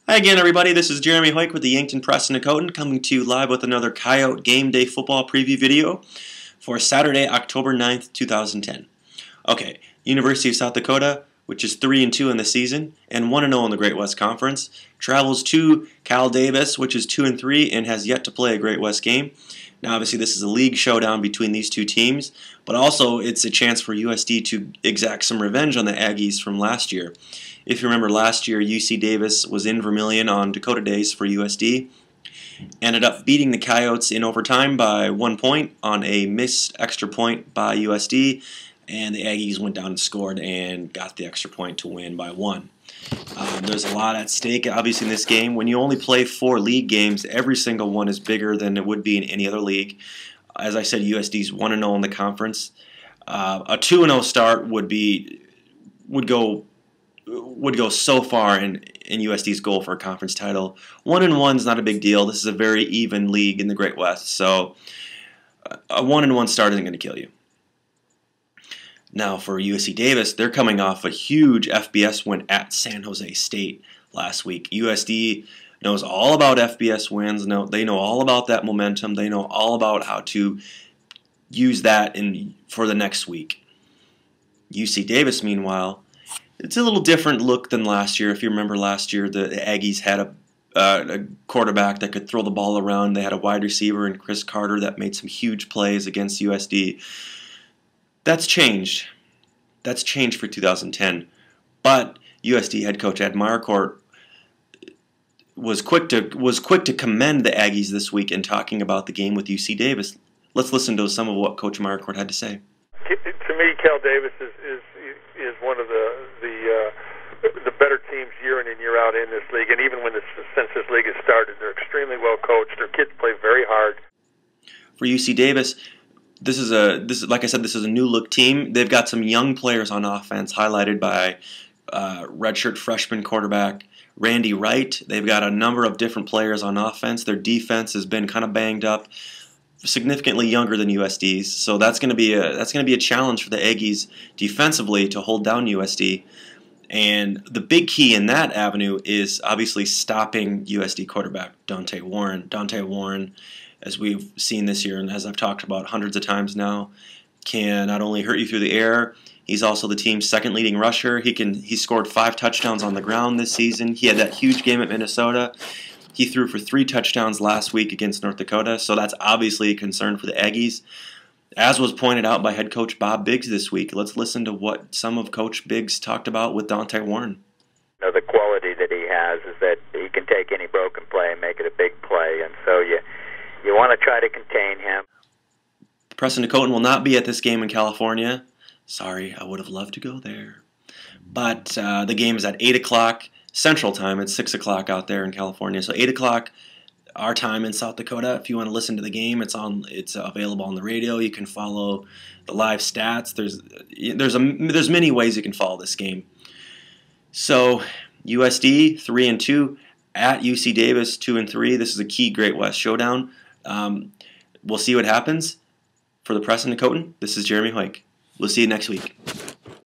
Hi again, everybody. This is Jeremy Hoeck with the Yankton P&D coming to you live with another Coyote Game Day football preview video for Saturday, October 9th, 2010. Okay, University of South Dakota, which is 3-2 in the season and 1-0 in the Great West Conference, travels to Cal Davis, which is 2-3 and has yet to play a Great West game. Now, obviously, this is a league showdown between these two teams, but also it's a chance for USD to exact some revenge on the Aggies from last year. If you remember last year, UC Davis was in Vermilion on Dakota Days for USD, ended up beating the Coyotes in overtime by 1 point on a missed extra point by USD, and the Aggies went down and scored and got the extra point to win by 1. There's a lot at stake, obviously, in this game. When you only play 4 league games, every single one is bigger than it would be in any other league. As I said, USD's 1-0 in the conference. A 2-0 start would go so far in USD's goal for a conference title. 1-1 is not a big deal. This is a very even league in the Great West, so a 1-1 start isn't going to kill you. Now for UC Davis, they're coming off a huge FBS win at San Jose State last week. USD knows all about FBS wins. They know all about that momentum. They know all about how to use that for the next week. UC Davis, meanwhile, it's a little different look than last year. If you remember last year, the Aggies had a quarterback that could throw the ball around. They had a wide receiver in Chris Carter that made some huge plays against USD. That's changed. That's changed for 2010. But USD head coach Ed Marquardt was quick to commend the Aggies this week in talking about the game with UC Davis. Let's listen to some of what Coach Marquardt had to say. To me, Cal Davis is one of the better teams year in and year out in this league, and even since this league has started, they're extremely well coached. Their kids play very hard. For UC Davis, this is like I said, this is a new look team. They've got some young players on offense, highlighted by redshirt freshman quarterback Randy Wright. They've got a number of different players on offense. Their defense has been kind of banged up, significantly younger than USD's, so that's going to be a challenge for the Aggies defensively to hold down USD. And the big key in that avenue is obviously stopping USD quarterback Dante Warren. Dante Warren, as we've seen this year and as I've talked about hundreds of times now, can not only hurt you through the air, he's also the team's second leading rusher. He scored 5 touchdowns on the ground this season. He had that huge game at Minnesota. He threw for 3 touchdowns last week against North Dakota, so that's obviously a concern for the Aggies. As was pointed out by head coach Bob Biggs this week, let's listen to what some of Coach Biggs talked about with Dante Warren. The quality that he has is that he can take any broken play and make it a big play, and so you want to try to contain him. P&D will not be at this game in California. Sorry, I would have loved to go there. But the game is at 8 o'clock Central Time. It's 6 o'clock out there in California. So 8 o'clock our time in South Dakota. If you want to listen to the game, it's available on the radio. You can follow the live stats. There's many ways you can follow this game. So USD 3-2 at UC Davis 2-3. This is a key Great West showdown. We'll see what happens. For the P&D, this is Jeremy Hoeck. We'll see you next week.